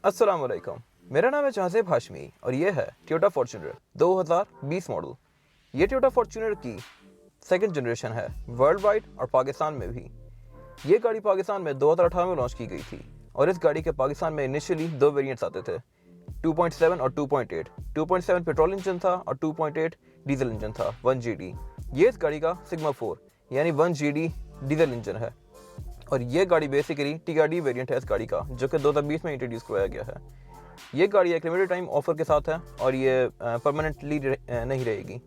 अस्सलाम वालेकुम। मेरा नाम है जहाज़ेब हाशमी और ये है टोयोटा फॉर्च्यूनर 2020 मॉडल। ये टोयोटा फॉर्च्यूनर की सेकंड जनरेशन है वर्ल्ड वाइड और पाकिस्तान में भी। ये गाड़ी पाकिस्तान में 2018 में लॉन्च की गई थी और इस गाड़ी के पाकिस्तान में इनिशियली दो वेरिएंट्स आते थे, 2.7 और 2.8। 2.7 पेट्रोल इंजन था और 2.8 डीजल इंजन था 1GD। ये इस गाड़ी का सिग्मा 4 यानी 1GD डीजल इंजन है और ये गाड़ी बेसिकली TRD वेरिएंट है इस गाड़ी का, जो कि 2020 में इंट्रोड्यूस करवाया गया है। ये गाड़ी एक लिमिटेड टाइम ऑफर के साथ है और ये परमानेंटली नहीं रहेगी।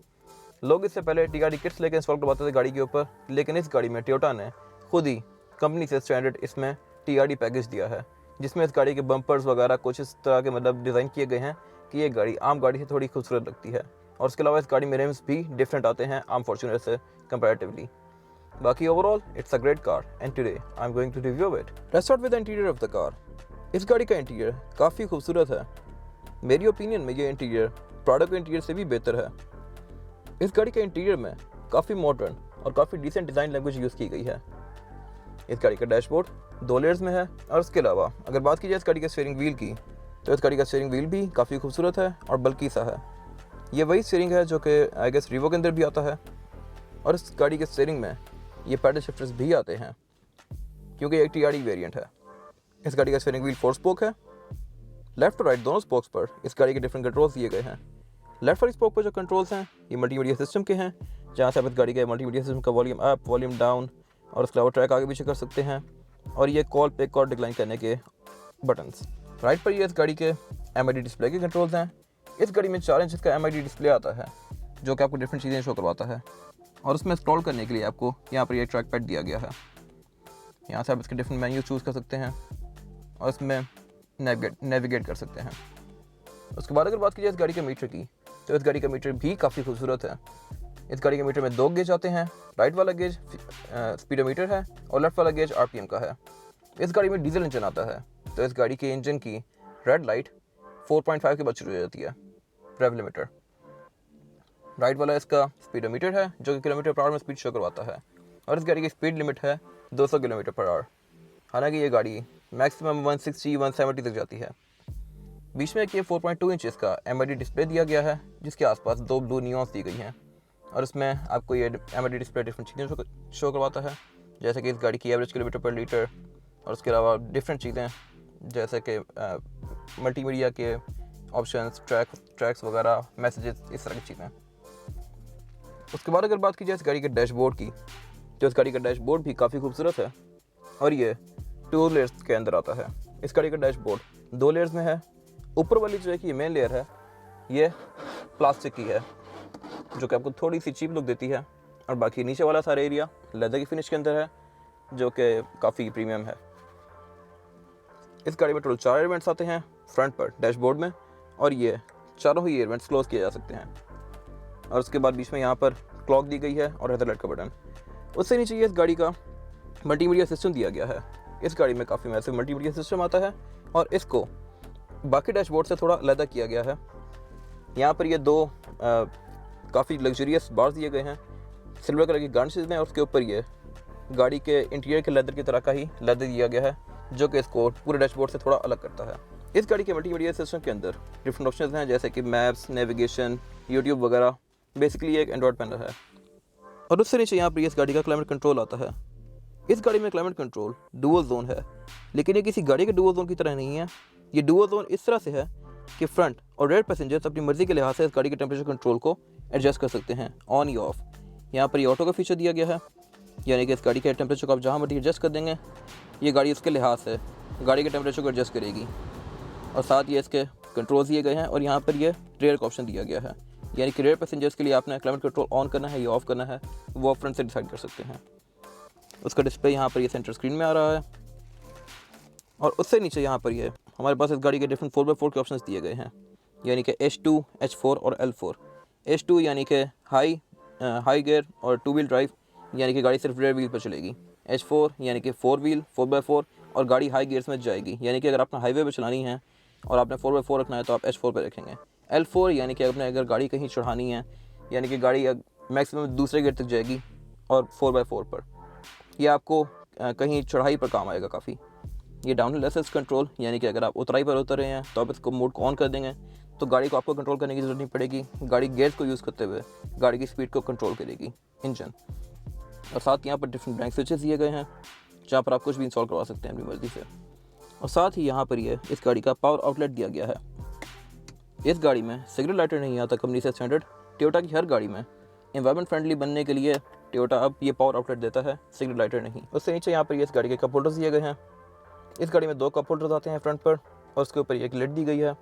लोग इससे पहले TRD किट्स लेकर इंस्टॉल करवाते थे गाड़ी के ऊपर, लेकिन इस गाड़ी में टोयोटा ने खुद ही कंपनी से स्टैंडर्ड इसमें TRD पैकेज दिया है, जिसमें इस गाड़ी के बम्पर्स वगैरह कुछ इस तरह के मतलब डिज़ाइन किए गए हैं कि ये गाड़ी आम गाड़ी से थोड़ी खूबसूरत लगती है। और उसके अलावा इस गाड़ी में रिम्स भी डिफरेंट आते हैं आम फॉर्च्यूनर से कंपैरेटिवली। बाकी overall it's a great car and today I am going to review it. Let's start with the interior of the car. इस गाड़ी का इंटीरियर काफ़ी खूबसूरत है। मेरी ओपिनियन में ये इंटीरियर प्राडो के इंटीरियर से भी बेहतर है। इस गाड़ी के इंटीरियर में काफ़ी मॉडर्न और काफ़ी डिसेंट डिज़ाइन लैंग्वेज यूज़ की गई है। इस गाड़ी का डैशबोर्ड 2 लेयर्स में है और उसके अलावा अगर बात की जाए इस गाड़ी के स्टीयरिंग व्हील की, तो इस गाड़ी का स्टीयरिंग व्हील भी काफ़ी खूबसूरत है और बल्कि सा है। ये वही स्टीयरिंग है जो कि आई गेस रीवो के अंदर भी आता है और इस गाड़ी के स्टीयरिंग में ये पैडल शिफ्टर्स भी आते हैं क्योंकि एक TRD वेरिएंट है। इस गाड़ी का स्टीयरिंग व्हील 4 स्पोक है। लेफ्ट और राइट दोनों स्पोक्स पर इस गाड़ी के डिफरेंट कंट्रोल्स दिए गए हैं। लेफ्ट वाली स्पोक पर जो कंट्रोल्स हैं ये मल्टीमीडिया सिस्टम के हैं, जहाँ से आप इस गाड़ी के मल्टीमीडिया सिस्टम का वॉल्यूम अप, वॉल्यूम डाउन और उसके अलावा ट्रैक आगे पीछे कर सकते हैं। और ये कॉल पिक और डिक्लाइन करने के बटन्स। राइट पर ये इस गाड़ी के MID डिस्प्ले के कंट्रोल्स हैं। इस गाड़ी में 4 इंच का MID डिस्प्ले आता है जो कि आपको डिफरेंट चीज़ें शो करवाता है और उसमें स्क्रॉल करने के लिए आपको यहाँ पर ये ट्रैक पैड दिया गया है। यहाँ से आप इसके डिफरेंट मेन्यू चूज़ कर सकते हैं और इसमें नेविगेट कर सकते हैं। उसके बाद अगर बात की जाए इस गाड़ी के मीटर की, तो इस गाड़ी का मीटर भी काफ़ी खूबसूरत है। इस गाड़ी के मीटर में 2 गेज आते हैं। राइट वाला गेज स्पीडोमीटर है और लेफ्ट वाला गेज RPM का है। इस गाड़ी में डीजल इंजन आता है, तो इस गाड़ी के इंजन की रेड लाइट 4.5 के बाद शुरू हो जाती है, रेव लिमिटर। राइट वाला इसका स्पीडोमीटर है जो कि किलोमीटर पर आवर में स्पीड शो करवाता है और इस गाड़ी की स्पीड लिमिट है 200 किलोमीटर पर आवर। हालांकि ये गाड़ी मैक्सिमम 160-170 तक जाती है। बीच में एक ये 4.2 इंच का MID डिस्प्ले दिया गया है जिसके आसपास 2 ब्लू नियॉन्स दी गई हैं और इसमें आपको ये MID डिस्प्ले डिफरेंट चीज़ें शो करवाता है, जैसे कि इस गाड़ी की एवरेज किलोमीटर पर लीटर और उसके अलावा डिफरेंट चीज़ें जैसे कि मल्टीमीडिया के ऑप्शंस, ट्रैक्स वगैरह, मैसेजेस, इस तरह की चीज़ें। उसके बाद अगर बात की जाए इस गाड़ी के डैशबोर्ड की, तो इस गाड़ी का डैशबोर्ड भी काफ़ी खूबसूरत है और ये 2 लेयर्स के अंदर आता है। इस गाड़ी का डैशबोर्ड 2 लेयर्स में है। ऊपर वाली जो है कि ये मेन लेयर है ये प्लास्टिक की है जो कि आपको थोड़ी सी चीप लुक देती है और बाकी नीचे वाला सारा एरिया लेदर की फिनिश के अंदर है जो कि काफ़ी प्रीमियम है। इस गाड़ी में टोटल 4 एयर वेंट्स आते हैं फ्रंट पर डैशबोर्ड में और ये चारों ही एयर वेंट्स क्लोज किए जा सकते हैं और उसके बाद बीच में यहाँ पर क्लॉक दी गई है और हेडलाइट का बटन। उससे नीचे ये इस गाड़ी का मल्टीमीडिया सिस्टम दिया गया है। इस गाड़ी में काफ़ी मैसिव मल्टीमीडिया सिस्टम आता है और इसको बाकी डैशबोर्ड से थोड़ा अलग किया गया है। यहाँ पर ये 2 काफ़ी लग्जरियस बार्स दिए गए हैं, सिल्वर कलर की गार्निशेस हैं और उसके ऊपर ये गाड़ी के इंटीरियर के लेदर की तरह का ही लेदर दिया गया है जो कि इसको पूरे डैशबोर्ड से थोड़ा अलग करता है। इस गाड़ी के मल्टीमीडिया सिस्टम के अंदर डिफरेंट ऑप्शन हैं जैसे कि मैप्स, नेविगेशन, यूट्यूब वगैरह। बेसिकली एक एंड्रॉयड पैनल है और उससे नीचे यहाँ पर इस गाड़ी का क्लाइमेट कंट्रोल आता है। इस गाड़ी में क्लाइमेट कंट्रोल डुअल जोन है, लेकिन ये किसी गाड़ी के डुअल जोन की तरह नहीं है। ये डुअल जोन इस तरह से है कि फ्रंट और रेयर पैसेंजर्स अपनी मर्जी के लिहाज से इस गाड़ी के टेम्परेचर कंट्रोल को एडजस्ट कर सकते हैं ऑन या ऑफ। यहाँ पर ये ऑटो का फीचर दिया गया है, यानी कि इस गाड़ी के टेम्परेचर को आप जहाँ मर्जी एडजस्ट कर देंगे, ये गाड़ी उसके लिहाज से गाड़ी के टेम्परेचर को एडजस्ट करेगी। और साथ ये इसके कंट्रोल्स दिए गए हैं और यहाँ पर ये रेयर का ऑप्शन दिया गया है, यानी कि रेयर पैसेंजर्स के लिए आपने क्लाइमेट कंट्रोल ऑन करना है या ऑफ करना है वो आप फ्रंट से डिसाइड कर सकते हैं। उसका डिस्प्ले यहाँ पर ये सेंटर स्क्रीन में आ रहा है और उससे नीचे यहाँ पर ये हमारे पास इस गाड़ी के डिफरेंट 4x4 के ऑप्शंस दिए गए हैं, यानी कि H2, H4 और L4। H2 यानी कि हाई गियर और 2 व्हील ड्राइव, यानी कि गाड़ी सिर्फ रेयर व्हील पर चलेगी। H4 यानी कि 4 व्हील 4x4 और गाड़ी हाई गियर्स में जाएगी, यानी कि अगर आपने हाईवे पर चलानी है और आपने 4x4 रखना है तो आप H4 पर रखेंगे। L4 यानी कि आपने अगर गाड़ी कहीं चढ़ानी है, यानी कि गाड़ी मैक्सिमम दूसरे गियर तक जाएगी और 4x4 पर, यह आपको कहीं चढ़ाई पर काम आएगा काफ़ी। ये डाउनहिल असिस्ट कंट्रोल, यानी कि अगर आप उतराई पर उतर रहे हैं तो आप इसको मोड को ऑन कर देंगे तो गाड़ी को आपको कंट्रोल करने की ज़रूरत नहीं पड़ेगी। गाड़ी गेयर्स को यूज़ करते हुए गाड़ी की स्पीड को कंट्रोल करेगी इंजन। और साथ यहाँ पर डिफरेंट ब्लैंक स्विचेस दिए गए हैं जहाँ पर आप कुछ भी इंस्टॉल करवा सकते हैं अपनी मर्ज़ी से। और साथ ही यहाँ पर ये इस गाड़ी का पावर आउटलेट दिया गया है। इस गाड़ी में सिगरेट लाइटर नहीं आता कंपनी से स्टैंडर्ड। टोयोटा की हर गाड़ी में एनवायरमेंट फ्रेंडली बनने के लिए टोयोटा अब ये पावर आउटलेट देता है, सिगरेट लाइटर नहीं। उससे नीचे यहाँ पर ये इस गाड़ी के कप होल्डर्स दिए गए हैं। इस गाड़ी में 2 कप होल्डर्स आते हैं फ्रंट पर और उसके ऊपर एक लिड दी गई है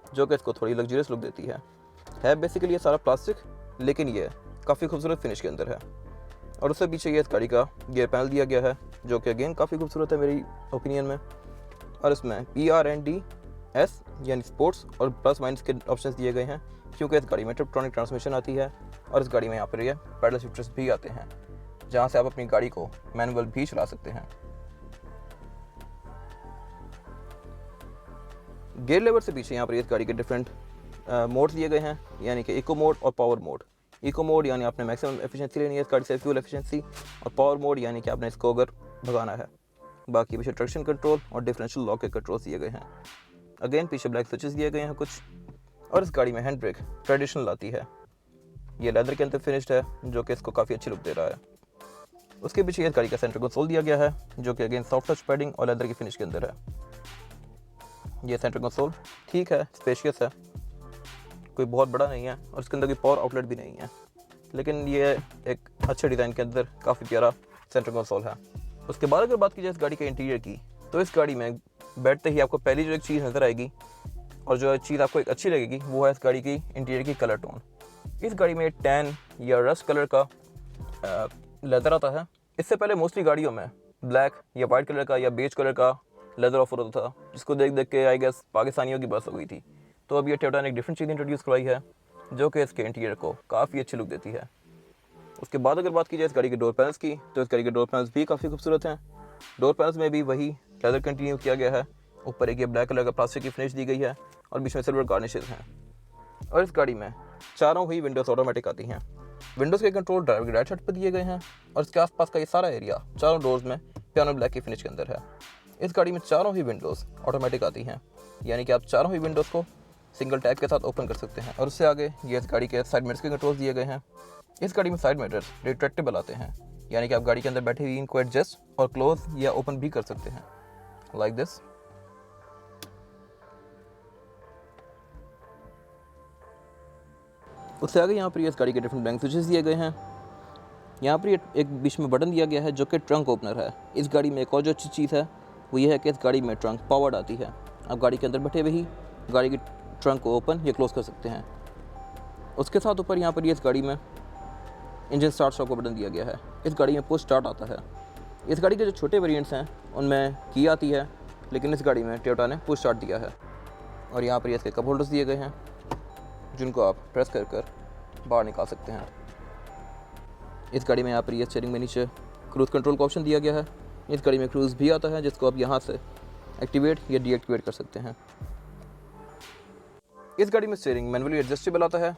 जो कि इसको थोड़ी लग्जरियस लुक देती है बेसिकली ये सारा प्लास्टिक, लेकिन ये काफ़ी खूबसूरत फिनिश के अंदर है। और उससे पीछे ये इस गाड़ी का गियर पैनल दिया गया है जो कि अगेन काफ़ी खूबसूरत है मेरी ओपिनियन में। और इसमें PRNDS यानी स्पोर्ट्स और प्लस माइनस के ऑप्शन दिए गए हैं क्योंकि इस गाड़ी में टिप्ट्रॉनिक ट्रांसमिशन आती है। और इस गाड़ी में यहाँ पर ये पैडल शिफ्टर्स भी आते हैं जहाँ से आप अपनी गाड़ी को मैनुअल भी चला सकते हैं। गियर लेवर से पीछे यहाँ पर इस गाड़ी के डिफरेंट मोड दिए गए हैं, यानी कि इको मोड और पावर मोड। इको मोड यानी आपने मैक्सिमम एफिशिएंसी लेनी है इस गाड़ी से, फ्यूल एफिशिएंसी, और पावर मोड यानी कि आपने इसको अगर भगाना है। बाकी पीछे ट्रैक्शन कंट्रोल और डिफरेंशियल लॉक के कंट्रोल्स दिए गए हैं। अगेन पीछे ब्लैक स्विचेस दिए गए हैं कुछ। और इस गाड़ी में हैंड ब्रेक ट्रेडिशनल आती है, ये लेदर के अंदर फिनिश्ड है जो कि इसको काफ़ी अच्छी लुक दे रहा है। उसके पीछे इस गाड़ी का सेंटर कंसोल दिया गया है जो कि अगेन सॉफ्ट टच पैडिंग और लेदर की फिनिश के अंदर है। ये सेंटर कंसोल ठीक है, स्पेशियस है, कोई बहुत बड़ा नहीं है और इसके अंदर कोई पावर आउटलेट भी नहीं है, लेकिन ये एक अच्छे डिज़ाइन के अंदर काफ़ी प्यारा सेंटर कंसोल है। उसके बाद अगर बात की जाए इस गाड़ी के इंटीरियर की, तो इस गाड़ी में बैठते ही आपको पहली जो एक चीज़ नज़र आएगी और जो चीज़ आपको एक अच्छी लगेगी वो है इस गाड़ी की इंटीरियर की कलर टोन। इस गाड़ी में टैन या रस्ट कलर का लेदर आता है। इससे पहले मोस्टली गाड़ियों में ब्लैक या वाइट कलर का या बेज कलर का लेदर ऑफर होता था, जिसको देख देख के आई गेस पाकिस्तानियों की बस हो गई थी। तो अब ये टोयोटा ने एक डिफरेंट चीज़ इंट्रोड्यूस करवाई है जो कि इसके इंटीरियर को काफ़ी अच्छी लुक देती है। उसके बाद अगर बात की जाए इस गाड़ी के डोर पैनल्स की, तो इस गाड़ी के डोर पैनल्स भी काफ़ी खूबसूरत हैं। डोर पैनल्स में भी वही लेदर कंटिन्यू किया गया है। ऊपर एक ये ब्लैक कलर का प्लास्टिक की फिनिश दी गई है और बीच में सिल्वर गार्निशेज हैं। और इस गाड़ी में चारों ही विंडोज़ ऑटोमेटिक आती हैं। विंडोज़ के कंट्रोल ड्राइवर के राइट साइड पर दिए गए हैं और इसके आसपास का ये सारा एरिया चारों डोर्स में पियानो ब्लैक की फिनिश के अंदर है। इस गाड़ी में चारों ही विंडोज़ ऑटोमेटिक आती हैं, यानी कि आप चारों ही विंडोज़ को सिंगल टैप के साथ ओपन कर सकते हैं। और उससे आगे ये इस गाड़ी के साइड मिरर्स के कंट्रोल्स दिए गए हैं। इस गाड़ी में साइड मिरर्स रिट्रैक्टेबल आते हैं, यानी कि आप गाड़ी के अंदर बैठे हुए इनको एडजस्ट और क्लोज या ओपन भी कर सकते हैं, लाइक दिस। उससे आगे यहाँ पर इस गाड़ी के डिफरेंट ब्लैंक स्विचेस दिए गए हैं। यहाँ पर एक बीच में बटन दिया गया है जो कि ट्रंक ओपनर है। इस गाड़ी में एक और जो अच्छी चीज़ है वो ये है कि इस गाड़ी में ट्रंक पावर्ड आती है। आप गाड़ी के अंदर बैठे हुए ही गाड़ी की ट्रंक को ओपन या क्लोज कर सकते हैं। उसके साथ ऊपर यहाँ पर इस गाड़ी में इंजन स्टार्ट स्टॉप का बटन दिया गया है। इस गाड़ी में पुश स्टार्ट आता है। इस गाड़ी के जो छोटे वेरिएंट्स हैं उनमें की आती है, लेकिन इस गाड़ी में टोयोटा ने पुश स्टार्ट दिया है। और यहाँ पर इसके कप होल्डर्स दिए गए हैं जिनको आप प्रेस कर कर बाहर निकाल सकते हैं। इस गाड़ी में यहाँ पर ये स्टीयरिंग में नीचे क्रूज़ कंट्रोल का ऑप्शन दिया गया है। इस गाड़ी में क्रूज़ भी आता है जिसको आप यहाँ से एक्टिवेट या डीएक्टिवेट कर सकते हैं। इस गाड़ी में स्टीयरिंग मैनुअली एडजस्टेबल आता है।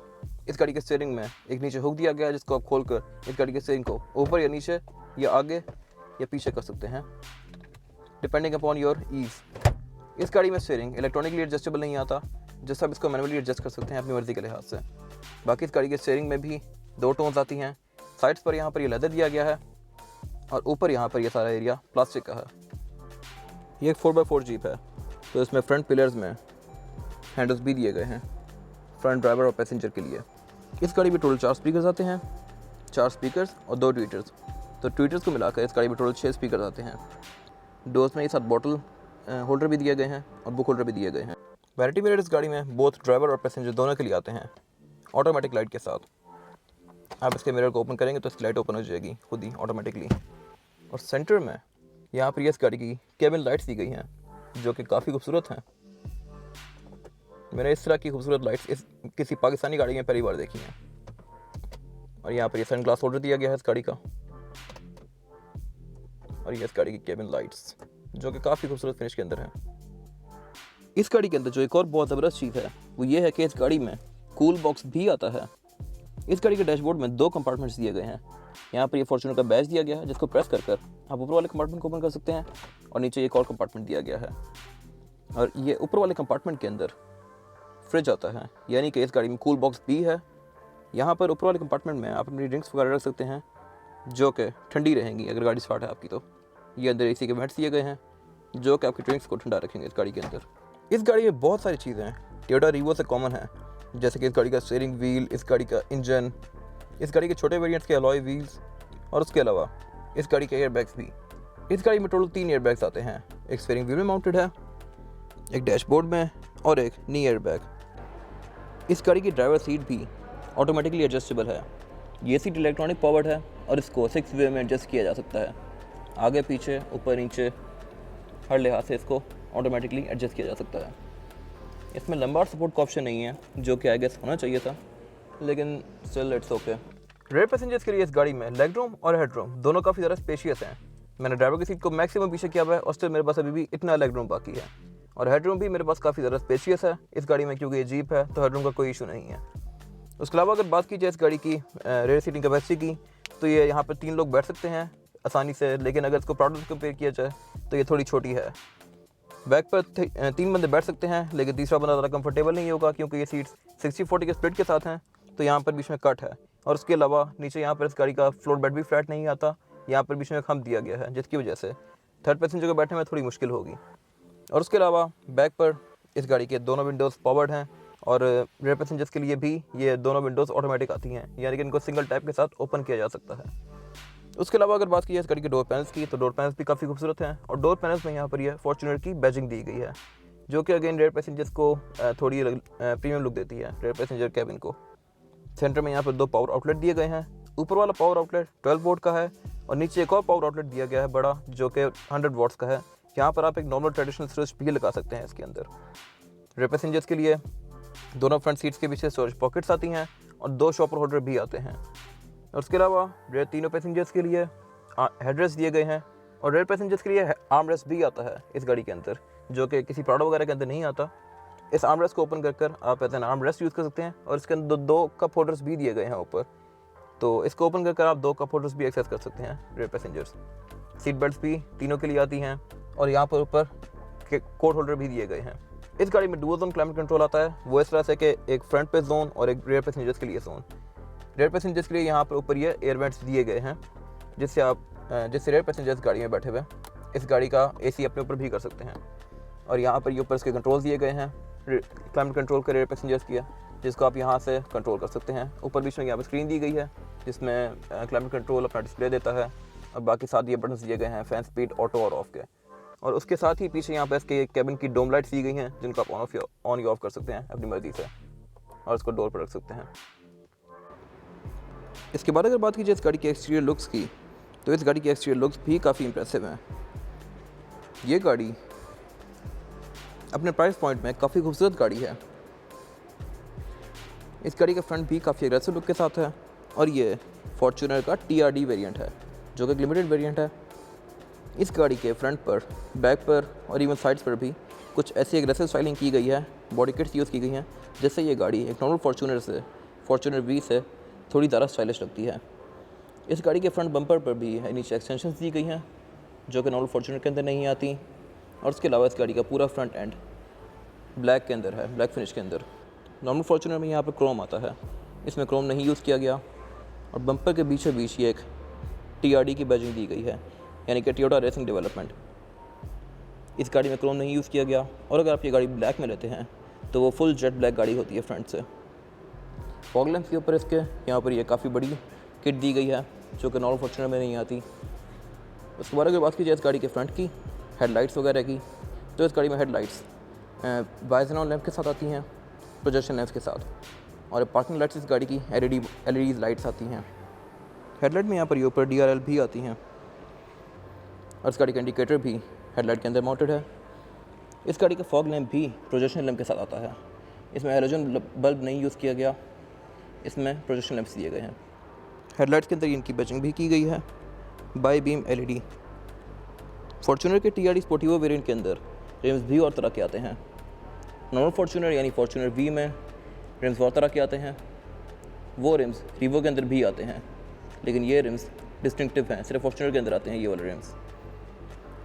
इस गाड़ी के स्टीयरिंग में एक नीचे हुक दिया गया है जिसको आप खोलकर इस गाड़ी के स्टीयरिंग को ऊपर या नीचे या आगे या पीछे कर सकते हैं डिपेंडिंग अपॉन योर ईज। इस गाड़ी में स्टीयरिंग इलेक्ट्रॉनिकली एडजस्टेबल नहीं आता, जिससे आप इसको मैनुअली एडजस्ट कर सकते हैं अपनी मर्जी के लिहाज से। बाकी इस गाड़ी के स्टीयरिंग में भी 2 टोन्स आती हैं। साइड्स पर यहाँ पर ये लेदर दिया गया है और ऊपर यहाँ पर ये सारा एरिया प्लास्टिक का है। ये एक 4x4 जीप है, तो इसमें फ्रंट पिलर्स में हैंडल्स भी दिए गए हैं फ्रंट ड्राइवर और पैसेंजर के लिए। इस गाड़ी में टोटल 4 स्पीकर्स आते हैं, 4 स्पीकर्स और 2 ट्वीटर्स। तो ट्वीटर्स को मिलाकर इस गाड़ी में टोटल 6 स्पीकर्स आते हैं। डोर्स में ये साथ बॉटल होल्डर भी दिए गए हैं और बुक होल्डर भी दिए गए हैं। वैनिटी मिरर इस गाड़ी में बोथ ड्राइवर और पैसेंजर दोनों के लिए आते हैं ऑटोमेटिक लाइट के साथ। आप इसके मिरर को ओपन करेंगे तो इसकी लाइट ओपन हो जाएगी खुद ही ऑटोमेटिकली। और सेंटर में यहाँ पर इस गाड़ी की केबिन लाइट्स दी गई हैं जो कि काफ़ी खूबसूरत हैं। मैंने इस तरह की खूबसूरत लाइट्स इस किसी पाकिस्तानी गाड़ी में पहली बार देखी हैं। और यहाँ पर ये सन ग्लास होल्डर दिया गया है इस गाड़ी का। और ये इस गाड़ी की केबिन लाइट्स जो कि काफ़ी खूबसूरत फिनिश के अंदर है। इस गाड़ी के अंदर जो एक और बहुत ज़बरदस्त चीज़ है वो ये है कि इस गाड़ी में कूल बॉक्स भी आता है। इस गाड़ी के डैशबोर्ड में 2 कंपार्टमेंट्स दिए गए हैं। यहाँ पर ये फॉर्च्यूनर का बैच दिया गया है, जिसको प्रेस कर आप ऊपर वाले कंपार्टमेंट को ओपन कर सकते हैं और नीचे एक और कंपार्टमेंट दिया गया है। और ये ऊपर वाले कंपार्टमेंट के अंदर फ्रिज आता है, यानी कि इस गाड़ी में कूल बॉक्स भी है। यहाँ पर ऊपर वाले कंपार्टमेंट में आप अपनी ड्रिंक्स वगैरह रख सकते हैं, जो कि ठंडी रहेंगी अगर गाड़ी स्टार्ट है आपकी तो। ये अंदर एसी के वेंट्स दिए गए हैं, जो कि आपकी ड्रिंक्स को ठंडा रखेंगे इस गाड़ी के अंदर। इस गाड़ी में बहुत सारी चीज़ें हैं टोयोटा रीवो से कॉमन है, जैसे कि इस गाड़ी का स्टीयरिंग व्हील, इस गाड़ी का इंजन, इस गाड़ी के छोटे वेरिएंट्स के अलॉय व्हील्स, और उसके अलावा इस गाड़ी के एयरबैग्स भी। इस गाड़ी में टोटल 3 एयरबैग्स आते हैं, एक स्टीयरिंग व्हील में माउंटेड है, एक डैशबोर्ड में और एक नी एयरबैग। इस गाड़ी की ड्राइवर सीट भी ऑटोमेटिकली एडजस्टेबल है। ये सीट इलेक्ट्रॉनिक पावर्ड है और इसको 6 वे में एडजस्ट किया जा सकता है। आगे पीछे ऊपर नीचे हर लिहाज से इसको ऑटोमेटिकली एडजस्ट किया जा सकता है। इसमें लंबार सपोर्ट का ऑप्शन नहीं है, जो कि आई गेस होना चाहिए था, लेकिन still it's okay. Rear passengers के लिए इस गाड़ी में लेग रूम और हेड रूम दोनों काफ़ी ज़्यादा स्पेशियस हैं। मैंने ड्राइवर की सीट को मैक्सिमम पीछे किया हुआ है और स्टिल मेरे पास अभी भी इतना लेग रूम बाकी है, और हेड रूम भी मेरे पास काफ़ी ज़्यादा स्पेशियस है इस गाड़ी में, क्योंकि ये जीप है तो हेड रूम का कोई इशू नहीं है। उसके अलावा अगर बात की जाए इस गाड़ी की रेयर सीटिंग कैपेसिटी की, तो ये यहाँ पर 3 लोग बैठ सकते हैं आसानी से, लेकिन अगर इसको प्राडो से कंपेयर किया जाए तो ये थोड़ी छोटी है। बैक पर 3 बंदे बैठ सकते हैं, लेकिन तीसरा बंदा ज़्यादा कंफर्टेबल नहीं होगा, क्योंकि ये सीट्स 60-40 के स्प्लिट के साथ हैं, तो यहाँ पर बीच में कट है। और उसके अलावा नीचे यहाँ पर इस गाड़ी का फ्लोर बेड भी फ्लैट नहीं आता, यहाँ पर बीच में खम्प दिया गया है, जिसकी वजह से थर्ड पैसेंजर को बैठने में थोड़ी मुश्किल होगी। और उसके अलावा बैक पर इस गाड़ी के दोनों विंडोज़ पावर्ड हैं, और रेयर पैसेंजर्स के लिए भी ये दोनों विंडोज़ ऑटोमेटिक आती हैं, यानी कि इनको सिंगल टैप के साथ ओपन किया जा सकता है। उसके अलावा अगर बात की जाए इस गाड़ी के डोर पैनल्स की, तो डोर पैनल्स भी काफ़ी खूबसूरत हैं, और डोर पैनल्स में यहाँ पर यह फॉर्च्यूनर की बैजिंग दी गई है, जो कि अगेन रेयर पैसेंजर्स को थोड़ी प्रीमियम लुक देती है रेयर पैसेंजर कैबिन को। सेंटर में यहाँ पर 2 पावर आउटलेट दिए गए हैं। ऊपर वाला पावर आउटलेट 12 वोल्ट का है, और नीचे एक और पावर आउटलेट दिया गया है बड़ा, जो कि 100 वॉट्स का है। यहाँ पर आप एक नॉर्मल ट्रेडिशनल स्विच भी लगा सकते हैं इसके अंदर। रेयर पैसेंजर्स के लिए दोनों फ्रंट सीट्स के पीछे स्टोरेज पॉकेट्स आती हैं, और 2 शॉपर होल्डर भी आते हैं। और उसके अलावा रेयर तीनों पैसेंजर्स के लिए हेडरेस्ट दिए गए हैं, और रेयर पैसेंजर्स के लिए आर्म रेस्ट भी आता है इस गाड़ी के अंदर, जो कि किसी प्राडो वगैरह के अंदर नहीं आता। इस आर्म रेस्ट को ओपन कर आप as an arm rest use कर सकते हैं, और इसके अंदर 2 कप होल्डर्स भी दिए गए हैं ऊपर, तो इसको ओपन कर आप 2 कप होल्डर्स भी एक्सेस कर सकते हैं रेयर पैसेंजर्स। सीट बेल्ट्स भी तीनों के लिए आती हैं, और यहाँ पर ऊपर कोट होल्डर भी दिए गए हैं। इस गाड़ी में डुअल जोन क्लाइमेट कंट्रोल आता है, वो इस तरह से कि एक फ्रंट पे जोन और एक रेयर पैसेंजर्स के लिए जोन। रेयर पैसेंजर्स के लिए यहाँ पर ऊपर ये एयर वेंट्स दिए गए हैं, जिससे रेयर पैसेंजर्स गाड़ी में बैठे हुए इस गाड़ी का AC अपने ऊपर भी कर सकते हैं। और यहाँ पर ये ऊपर इसके कंट्रोल दिए गए हैं क्लाइमेट कंट्रोल के रेयर पैसेंजर्स की है, जिसको आप यहाँ से कंट्रोल कर सकते हैं। ऊपर बीच में यहाँ पर स्क्रीन दी गई है, जिसमें क्लाइमेट कंट्रोल अपना डिस्प्ले देता है, और बाकी साथ ये बटन दिए गए हैं फैन स्पीड, ऑटो और ऑफ के। और उसके साथ ही पीछे यहाँ पर इसके कैबिन की डोम लाइट्स दी गई हैं, जिनको आप ऑन या ऑफ कर सकते हैं अपनी मर्जी से, और इसको डोर पर रख सकते हैं। इसके बाद अगर बात की जाए इस गाड़ी के एक्सटीरियर लुक्स की, तो इस गाड़ी के एक्सटीरियर लुक्स भी काफ़ी इंप्रेसिव हैं। ये गाड़ी अपने प्राइस पॉइंट में काफ़ी खूबसूरत गाड़ी है। इस गाड़ी का फ्रंट भी काफ़ी एग्रेसिव लुक के साथ है, और ये फॉर्च्यूनर का TRD वेरिएंट है, जो कि लिमिटेड वेरिएंट है। इस गाड़ी के फ्रंट पर, बैक पर और इवन साइड्स पर भी कुछ ऐसी एग्रेसिव स्टाइलिंग की गई है, बॉडी किट्स यूज़ की गई हैं, जिससे ये गाड़ी एक नॉर्मल फॉर्च्यूनर V से थोड़ी ज़्यादा स्टाइलिश लगती है। इस गाड़ी के फ्रंट बम्पर पर भी नीचे एक्सटेंशंस दी गई हैं, जो कि नॉर्मल फॉर्च्यूनर के अंदर नहीं आती। और उसके अलावा इस गाड़ी का पूरा फ्रंट एंड ब्लैक के अंदर है, ब्लैक फिनिश के अंदर। नॉर्मल फॉर्च्यूनर में यहाँ पर क्रोम आता है, इसमें क्रोम नहीं यूज़ किया गया। और बम्पर के बीचों बीच ये एक TRD की बैजिंग दी गई है, यानी कि टोयोटा रेसिंग डेवलपमेंट। इस गाड़ी में क्रोम नहीं यूज़ किया गया, और अगर आप ये गाड़ी ब्लैक में लेते हैं तो वो फुल जेट ब्लैक गाड़ी होती है फ्रंट से। फॉग लैंप्स के ऊपर इसके यहाँ पर ये काफ़ी बड़ी किट दी गई है, जो कि नॉर्मल फॉर्च्यूनर में नहीं आती। उसके बाद अगर बात की जाए इस गाड़ी के फ्रंट की हेडलाइट्स वगैरह की, तो इस गाड़ी में हेडलाइट्स बाइजेनॉन लैंप के साथ आती हैं, प्रोजेक्शन लैंप्स के साथ, और पार्किंग लाइट्स इस गाड़ी की LED लाइट्स आती हैं। हेडलाइट में यहाँ पर ये ऊपर DRL भी आती हैं, और इस गाड़ी का इंडिकेटर भी हेडलाइट के अंदर माउंटेड है। इस गाड़ी का फॉग लैंप भी प्रोजेक्शन लैंप के साथ आता है। इसमें हैलोजन बल्ब नहीं यूज़ किया गया, इसमें प्रोजेक्शन लैंप्स दिए गए हैं। हेडलाइट्स के अंदर इनकी बैजिंग भी की गई है, बाई बीम LED। फॉर्च्यूनर के TRD स्पोर्टिवो वेरिएंट के अंदर रिम्स भी और तरह के आते हैं। नॉर्मल फॉर्च्यूनर यानी फॉर्च्यूनर V में रिम्स और तरह के आते हैं। वो रिम्स रीवो के अंदर भी आते हैं, लेकिन ये रिम्स डिस्टिंक्टिव हैं, सिर्फ फॉर्च्यूनर के अंदर आते हैं ये वाले रिम्स।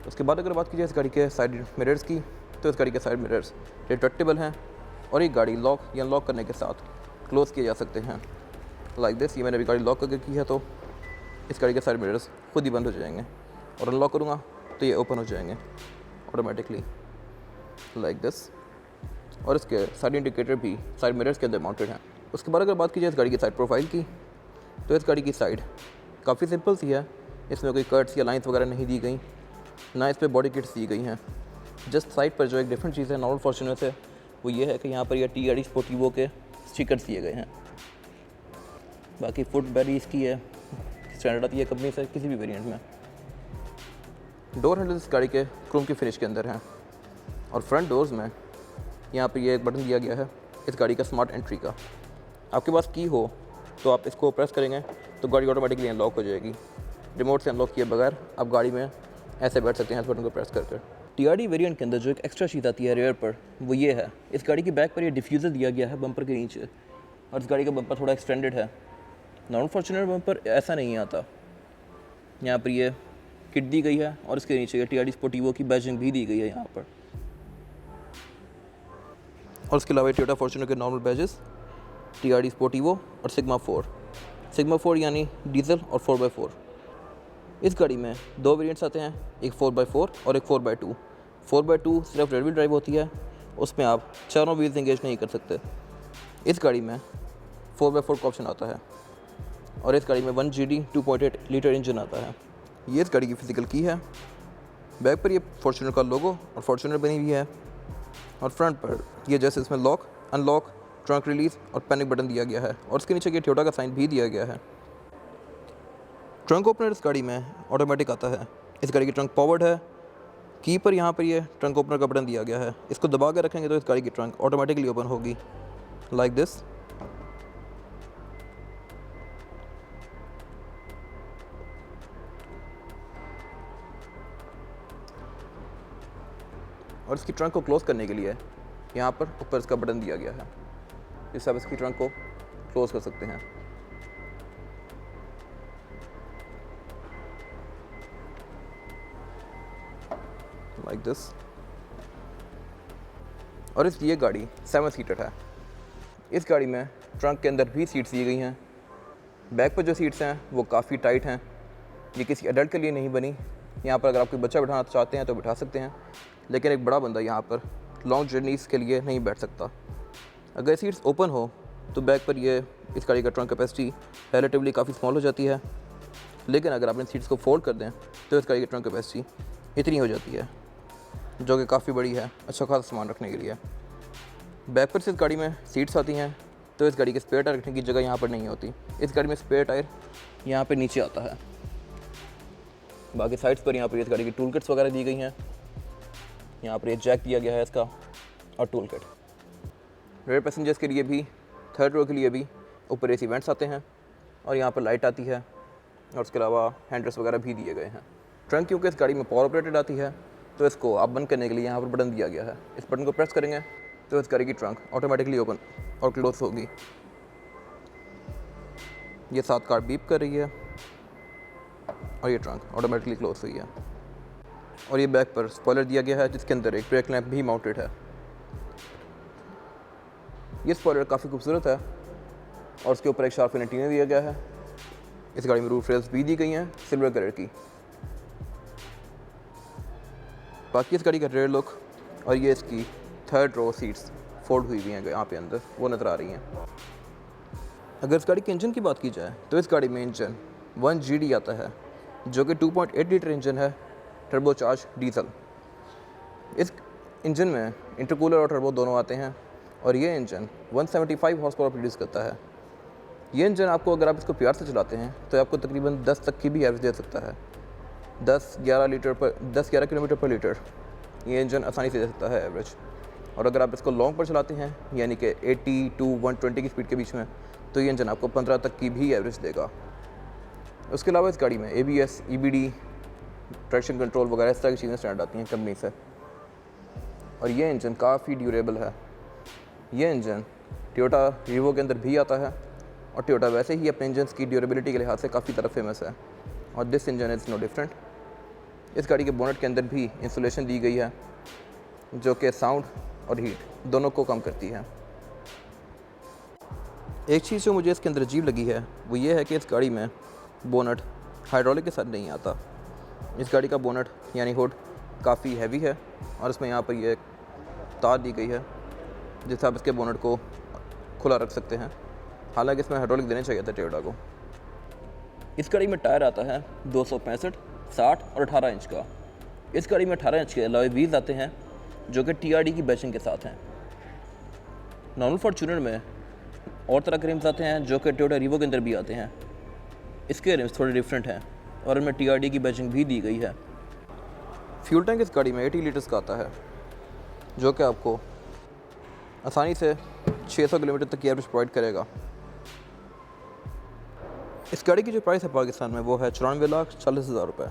उसके बाद अगर बात की जाए इस गाड़ी के साइड मिरर्स की, तो इस गाड़ी के साइड मिरर्स रिट्रैक्टेबल हैं और ये गाड़ी लॉक या अनलॉक करने के साथ क्लोज किए जा सकते हैं लाइक दिस। ये मैंने अभी गाड़ी लॉक करके की है, तो इस गाड़ी के साइड मिरर्स खुद ही बंद हो जाएंगे और अनलॉक करूँगा तो ये ओपन हो जाएंगे ऑटोमेटिकली लाइक दिस। और इसके साइड इंडिकेटर भी साइड मिरर्स के अंदर माउंटेड हैं। उसके बाद अगर बात की जाए इस गाड़ी की साइड प्रोफाइल की, तो इस गाड़ी की साइड काफ़ी सिंपल सी है, इसमें कोई कट्स या लाइंस वगैरह नहीं दी गई, ना इस पर बॉडी किट्स दी गई हैं। जस्ट साइड पर जो एक डिफरेंट चीज़ है नॉर्मल फॉर्च्यूनर से, वो ये है कि यहाँ पर ये TRD स्पोर्टिवो के स्टिकर्स दिए गए हैं। बाकी फुट बैरी इसकी है, स्टैंडर्ड आती है कंपनी से किसी भी वेरिएंट में। डोर हैंडल इस गाड़ी के क्रोम की फिनिश के अंदर हैं और फ्रंट डोर्स में यहाँ पर ये एक बटन दिया गया है इस गाड़ी का स्मार्ट एंट्री का। आपके पास की हो तो आप इसको प्रेस करेंगे तो गाड़ी ऑटोमेटिकली अनलॉक हो जाएगी। रिमोट से अनलॉक किए बगैर आप गाड़ी में ऐसे बैठ सकते हैं इस बटन को प्रेस करके। TRD वेरिएंट के अंदर जो एक एक्स्ट्रा चीज़ आती है रेयर पर, वो ये है, इस गाड़ी की बैक पर ये डिफ्यूज़र दिया गया है बम्पर के नीचे, और इस गाड़ी का बम्पर थोड़ा एक्सटेंडेड है। नॉर्मल फॉर्च्यूनर बम्पर ऐसा नहीं आता। यहाँ पर ये किट दी गई है और इसके नीचे ये TRD स्पोर्टिवो की बैजिंग भी दी गई है यहाँ पर। और उसके अलावा टोयोटा फॉर्च्यूनर के नॉर्मल बैजेस TRD स्पोर्टिवो और सिग्मा 4 यानी डीजल और 4x4। इस गाड़ी में दो वेरिएंट्स आते हैं, एक 4x4 और एक 4x2। 4x2 सिर्फ रेयर व्हील ड्राइव होती है, उसमें आप चारों व्हील्स इंगेज नहीं कर सकते। इस गाड़ी में 4x4 का ऑप्शन आता है और इस गाड़ी में 1GD 2.8 लीटर इंजन आता है। ये इस गाड़ी की फिजिकल की है। बैक पर ये फॉर्च्यूनर का लोगो और फॉर्च्यूनर बनी हुई है, और फ्रंट पर ये जैसे इसमें लॉक, अनलॉक, ट्रंक रिलीज और पैनिक बटन दिया गया है, और इसके नीचे ये टोयोटा का साइन भी दिया गया है। ट्रंक ओपनर इस गाड़ी में ऑटोमेटिक आता है। इस गाड़ी की ट्रंक पावर्ड है। की पर यहाँ पर ये ट्रंक ओपनर का बटन दिया गया है, इसको दबा कर रखेंगे तो इस गाड़ी की ट्रंक ऑटोमेटिकली ओपन होगी लाइक दिस। और इसकी ट्रंक को क्लोज करने के लिए यहाँ पर ऊपर इसका बटन दिया गया है, जिससे आप इसकी ट्रंक को क्लोज कर सकते हैं। Like this. और ये गाड़ी 7 सीटर है। इस गाड़ी में ट्रंक के अंदर भी सीट्स दी गई हैं। बैक पर जो सीट्स हैं वो काफ़ी टाइट हैं, ये किसी एडल्ट के लिए नहीं बनी। यहाँ पर अगर आप कोई बच्चा बिठाना चाहते हैं तो बिठा सकते हैं, लेकिन एक बड़ा बंदा यहाँ पर लॉन्ग जर्नीज़ के लिए नहीं बैठ सकता। अगर सीट्स ओपन हो तो बैक पर ये इस गाड़ी का ट्रंक कैपेसिटी रिलेटिवली काफ़ी स्मॉल हो जाती है, लेकिन अगर आप इन सीट्स को फोल्ड कर दें तो इस गाड़ी की ट्रंक कैपेसिटी इतनी हो जाती है, जो कि काफ़ी बड़ी है अच्छा खासा सामान रखने के लिए। बैक पर से इस गाड़ी में सीट्स आती हैं, तो इस गाड़ी के स्पेयर टायर रखने की जगह यहाँ पर नहीं होती। इस गाड़ी में स्पेयर टायर यहाँ पर नीचे आता है। बाकी साइड्स पर यहाँ पर इस गाड़ी की टूल किट्स वगैरह दी गई हैं। यहाँ पर ये जैक दिया गया है इसका और टूल किट। रेयर पैसेंजर्स के लिए भी, थर्ड रो के लिए भी ऊपर AC वेंट्स आते हैं और यहाँ पर लाइट आती है, और उसके अलावा हैंडल्स वगैरह भी दिए गए हैं। ट्रंक क्योंकि इस गाड़ी में पावर ऑपरेटेड आती है, तो इसको आप बंद करने के लिए यहाँ पर बटन दिया गया है। इस बटन को प्रेस करेंगे तो इस गाड़ी की ट्रंक ऑटोमेटिकली ओपन और क्लोज होगी। ये 7 कार बीप कर रही है और ये ट्रंक ऑटोमेटिकली क्लोज हुई है। और ये बैक पर स्पॉइलर दिया गया है, जिसके अंदर एक ब्रेक लैंप भी माउंटेड है। ये स्पॉइलर काफ़ी खूबसूरत है और उसके ऊपर एक शार्प एंटीना दिया गया है। इस गाड़ी में रूफ रेल्स भी दी गई हैं सिल्वर कलर की। बाकी इस गाड़ी का रेयर लुक और ये इसकी थर्ड रो सीट्स फोल्ड हुई हैं यहाँ पे अंदर, वो नज़र आ रही हैं। अगर इस गाड़ी के इंजन की बात की जाए तो इस गाड़ी में इंजन 1GD आता है, जो कि 2.8 लीटर इंजन है, टर्बोचार्ज डीजल। इस इंजन में इंटरकूलर और टर्बो दोनों आते हैं और ये इंजन 175 हॉर्स पावर प्रोड्यूस करता है। ये इंजन आपको, अगर आप इसको प्यार से चलाते हैं तो आपको तकरीबन 10 तक की भी एवरेज दे सकता है। 10-11 किलोमीटर पर लीटर ये इंजन आसानी से दे सकता है एवरेज। और अगर आप इसको लॉन्ग पर चलाते हैं, यानी कि 80 to 120 की स्पीड के बीच में, तो ये इंजन आपको 15 तक की भी एवरेज देगा। उसके अलावा इस गाड़ी में ABS, EBD, ट्रैक्शन कंट्रोल वगैरह इस तरह की चीज़ें स्टैंड आती हैं कंपनी से। और ये इंजन काफ़ी ड्यूरेबल है। ये इंजन टोयोटा रीवो के अंदर भी आता है और टोयोटा वैसे ही अपने इंजन की ड्यूरेबिलिटी के लिहाज से काफ़ी तरह फेमस है, और this engine is no different. इस गाड़ी के बोनेट के अंदर भी इंसुलेशन दी गई है जो कि साउंड और हीट दोनों को कम करती है। एक चीज़ जो मुझे इसके अंदर अजीब लगी है वो ये है कि इस गाड़ी में बोनट हाइड्रोलिक के साथ नहीं आता। इस गाड़ी का बोनट यानी हुड काफ़ी हैवी है और इसमें यहाँ पर ये तार दी गई है जिससे आप इसके बोनट को खुला रख सकते हैं। हालांकि इसमें हाइड्रोलिक देने चाहिए था टोयोटा को। इस गाड़ी में टायर आता है 265, 60 और 18 इंच का। इस गाड़ी में 18 इंच के अलॉय व्हील्स आते हैं जो कि TRD की बैचिंग के साथ हैं। नॉर्मल फॉर्च्यूनर में और तरह के रिम्स आते हैं जो कि टोयोटा रीवो के अंदर भी आते हैं। इसके रिम्स थोड़े डिफरेंट हैं और इनमें TRD की बैचिंग भी दी गई है। फ्यूल टैंक इस गाड़ी में 80 लीटर्स का आता है जो कि आपको आसानी से 600 किलोमीटर तक की एवरेज प्रोवाइड करेगा। इस गाड़ी की जो प्राइस है पाकिस्तान में वो है 94,40,000 रुपये,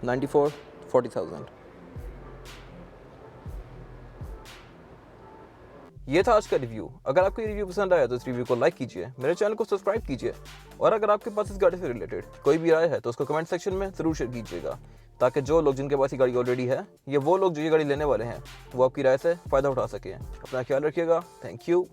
94,40,000। ये था आज का रिव्यू। अगर आपको ये रिव्यू पसंद आया तो इस रिव्यू को लाइक कीजिए, मेरे चैनल को सब्सक्राइब कीजिए, और अगर आपके पास इस गाड़ी से रिलेटेड कोई भी राय है तो उसको कमेंट सेक्शन में ज़रूर शेयर कीजिएगा, ताकि जो लोग जिनके पास ये गाड़ी ऑलरेडी है या वो लोग जो ये गाड़ी लेने वाले हैं वो आपकी राय से फ़ायदा उठा सकें। अपना ख्याल रखिएगा। Thank you.